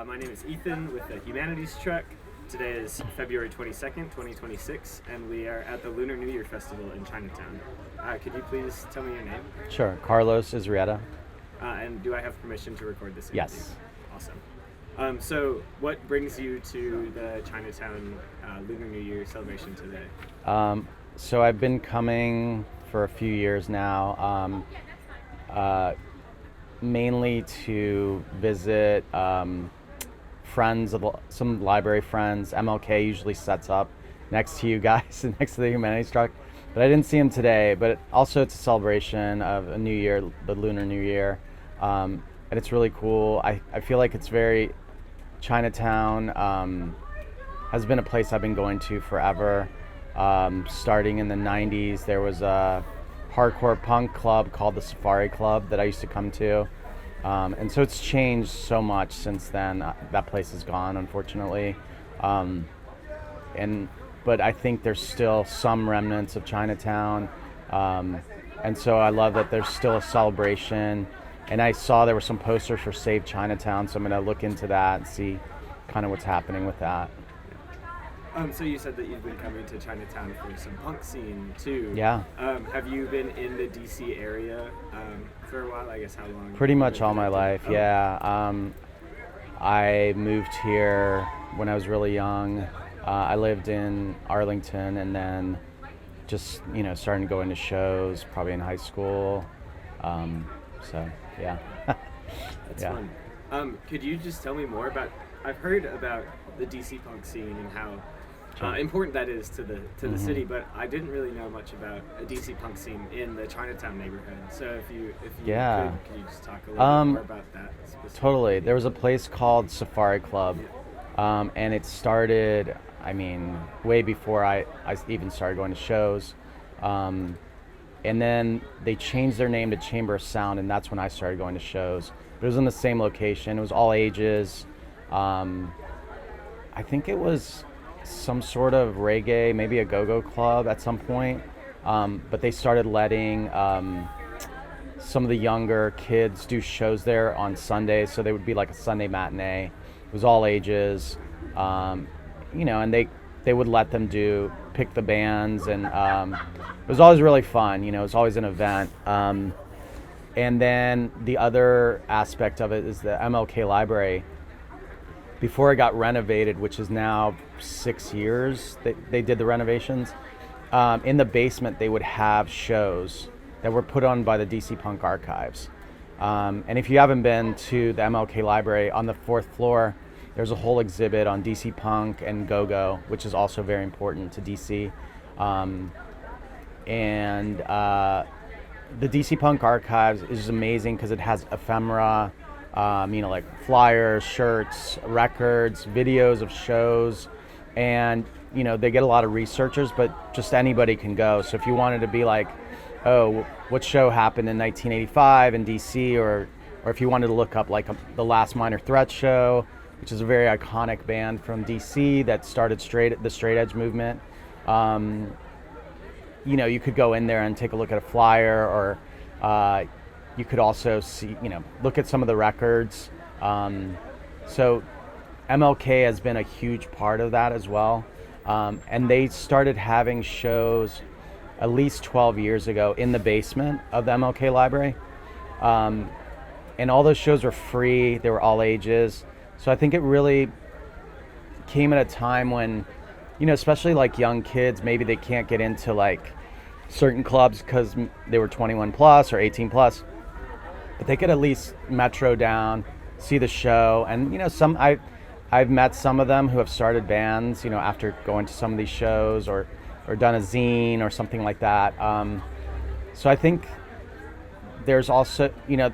My name is Ethan with the Humanities Truck. Today is February 22nd, 2026, and we are at the Lunar New Year Festival in Chinatown. Could you please tell me your name? Sure. Carlos Izurieta. And do I have permission to record this interview? Yes. Awesome. So what brings you to the Chinatown Lunar New Year celebration today? So I've been coming for a few years now, mainly to visit friends, some library friends. MLK usually sets up next to you guys, next to the Humanities Truck. But I didn't see him today, but also it's a celebration of a new year, the Lunar New Year. And it's really cool. I feel like it's very, Chinatown has been a place I've been going to forever. Starting in the 90s, there was a hardcore punk club called the Safari Club that I used to come to. And so it's changed so much since then. That place is gone, unfortunately. But I think there's still some remnants of Chinatown. And so I love that there's still a celebration. And I saw there were some posters for Save Chinatown, so I'm going to look into that and see kind of what's happening with that. So you said that you've been coming to Chinatown for some punk scene too. Yeah. Have you been in the DC area for a while? I guess how long? Pretty much all my life, Oh. yeah. I moved here when I was really young. I lived in Arlington and then just, starting to go into shows probably in high school. So, yeah. That's Yeah. fun. Could you just tell me more about? I've heard about the DC punk scene and how important that is to the city, but I didn't really know much about a DC punk scene in the Chinatown neighborhood. So if you Yeah. could you just talk a little bit more about that specifically? Totally. There was a place called Safari Club, and it started, way before I even started going to shows. And then they changed their name to Chamber of Sound, and that's when I started going to shows. But it was in the same location. It was all ages. I think it was some sort of reggae, maybe a go-go club at some point. But they started letting some of the younger kids do shows there on Sundays. So they would be like a Sunday matinee. It was all ages, and they would let them pick the bands, and it was always really fun. It was always an event. And then the other aspect of it is the MLK Library. Before it got renovated, which is now 6 years, they did the renovations. In the basement, they would have shows that were put on by the DC Punk Archives. And if you haven't been to the MLK Library, on the 4th floor, there's a whole exhibit on DC Punk and Go-Go, which is also very important to DC. The DC Punk Archives is amazing because it has ephemera, like flyers, shirts, records, videos of shows, and they get a lot of researchers, but just anybody can go. So if you wanted to be like, oh, what show happened in 1985 in DC, or if you wanted to look up like the Last Minor Threat show, which is a very iconic band from DC that started the straight edge movement. You could go in there and take a look at a flyer, or you could also see, look at some of the records. So MLK has been a huge part of that as well. And they started having shows at least 12 years ago in the basement of the MLK Library. And all those shows were free. They were all ages. So I think it really came at a time when, especially like young kids, maybe they can't get into like certain clubs because they were 21 plus or 18 plus, but they could at least metro down, see the show. And I've met some of them who have started bands, after going to some of these shows, or done a zine or something like that. So I think there's also,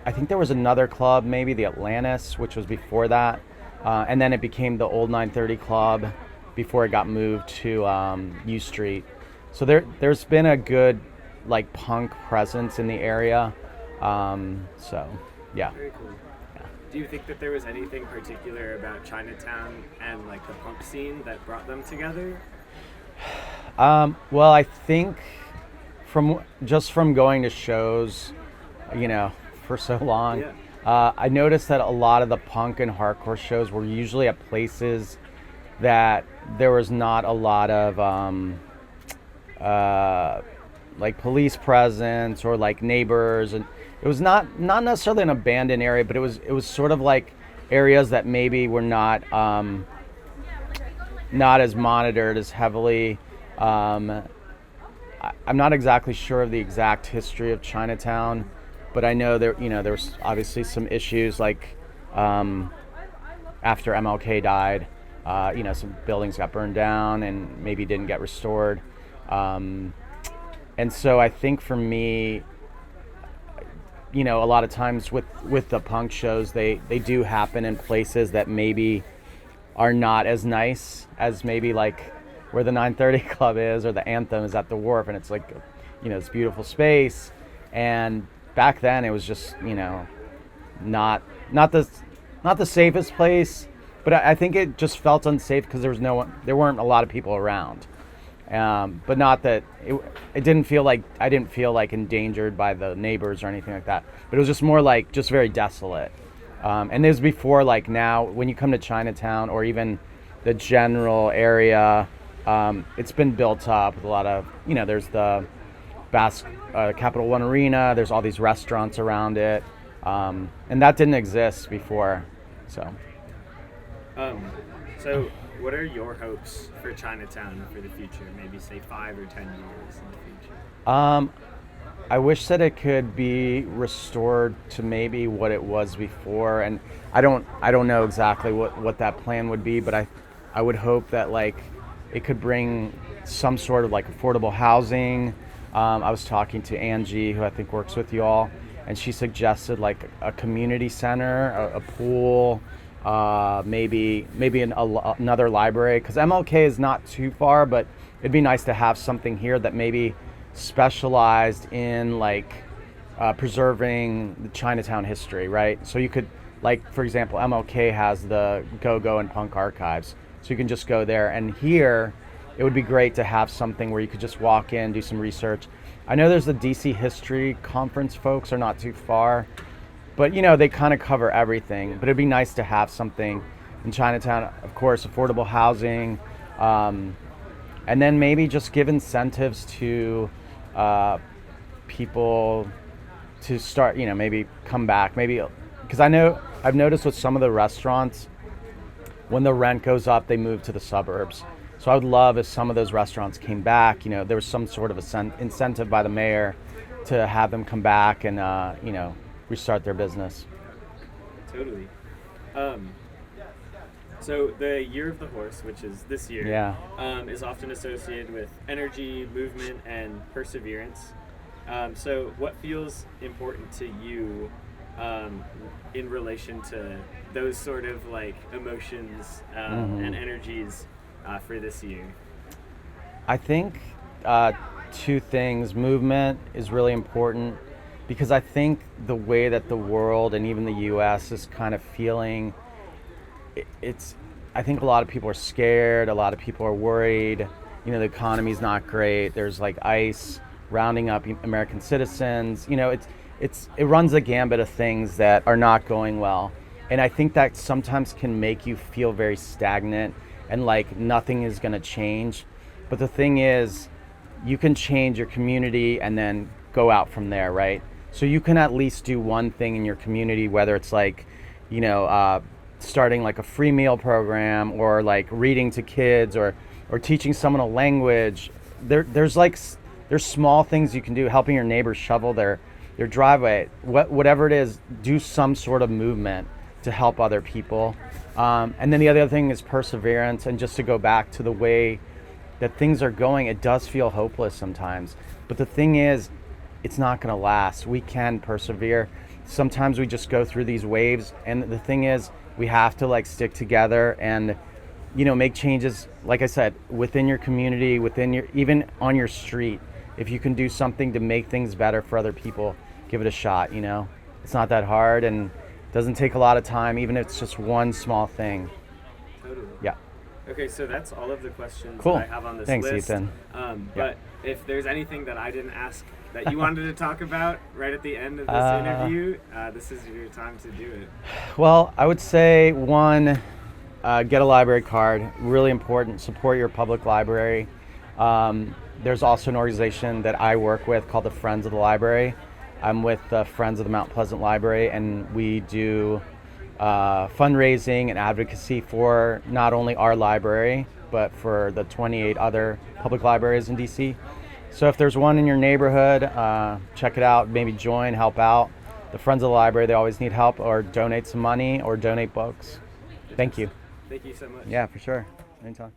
I think there was another club, maybe the Atlantis, which was before that. And then it became the Old 930 Club before it got moved to U Street. So there's been a good like punk presence in the area. So yeah. Very cool. Yeah. Do you think that there was anything particular about Chinatown and like the punk scene that brought them together? Well, I think from going to shows, for so long, I noticed that a lot of the punk and hardcore shows were usually at places that there was not a lot of like police presence or like neighbors, and it was not necessarily an abandoned area, but it was sort of like areas that maybe were not as monitored as heavily. I'm not exactly sure of the exact history of Chinatown, but I know there was obviously some issues like after MLK died. Some buildings got burned down and maybe didn't get restored. And so I think for me, a lot of times with the punk shows, they do happen in places that maybe are not as nice as maybe like where the 930 Club is or the Anthem is at the Wharf, and it's like, this beautiful space. And back then it was just, not the safest place, but I think it just felt unsafe because there weren't a lot of people around. But not that it didn't feel like I didn't feel like endangered by the neighbors or anything like that. But it was just more like just very desolate. And this was before, like, now when you come to Chinatown or even the general area, it's been built up with a lot of, there's the Capital One Arena, there's all these restaurants around it. And that didn't exist before. So what are your hopes for Chinatown for the future? Maybe say 5 or 10 years in the future. I wish that it could be restored to maybe what it was before, and I don't know exactly what that plan would be, but I would hope that like it could bring some sort of like affordable housing. I was talking to Angie, who I think works with you all, and she suggested like a community center, a pool, maybe another library, because MLK is not too far, but it'd be nice to have something here that maybe specialized in like preserving the Chinatown history, right? So you could, like, for example, MLK has the go-go and punk archives, so you can just go there. And here it would be great to have something where you could just walk in, do some research. I know there's the DC History Conference folks are not too far, but they kind of cover everything. But it'd be nice to have something in Chinatown, of course, affordable housing, and then maybe just give incentives to people to start, maybe come back, maybe, because I've noticed with some of the restaurants, when the rent goes up, they move to the suburbs. So I would love if some of those restaurants came back, there was some sort of incentive by the mayor to have them come back and, restart their business. Totally. So the Year of the Horse, which is this year, is often associated with energy, movement, and perseverance. So what feels important to you in relation to those sort of like emotions and energies for this year? I think two things. Movement is really important because I think the way that the world and even the U.S. is kind of feeling, I think a lot of people are scared, a lot of people are worried, the economy's not great, there's like ICE rounding up American citizens, it runs a gambit of things that are not going well. And I think that sometimes can make you feel very stagnant and like nothing is gonna change. But the thing is, you can change your community and then go out from there, right? So you can at least do one thing in your community, whether it's like, starting like a free meal program or like reading to kids or teaching someone a language. There's small things you can do, helping your neighbors shovel their driveway, whatever it is, do some sort of movement to help other people. And then the other thing is perseverance, and just to go back to the way that things are going, it does feel hopeless sometimes. But the thing is, it's not gonna last. We can persevere. Sometimes we just go through these waves, and the thing is, we have to like stick together and make changes, like I said, within your community, even on your street. If you can do something to make things better for other people, give it a shot. It's not that hard and doesn't take a lot of time, even if it's just one small thing. Totally. Yeah. Okay, so that's all of the questions Cool. that I have on this Thanks, list. Ethan. But if there's anything that I didn't ask that you wanted to talk about right at the end of this interview, this is your time to do it. Well, I would say one, get a library card. Really important. Support your public library. There's also an organization that I work with called the Friends of the Library. I'm with the Friends of the Mount Pleasant Library, and we do fundraising and advocacy for not only our library, but for the 28 other public libraries in DC. So if there's one in your neighborhood, check it out, maybe join, help out. The Friends of the Library, they always need help, or donate some money or donate books. Thank you. Thank you so much. Yeah, for sure. Anytime.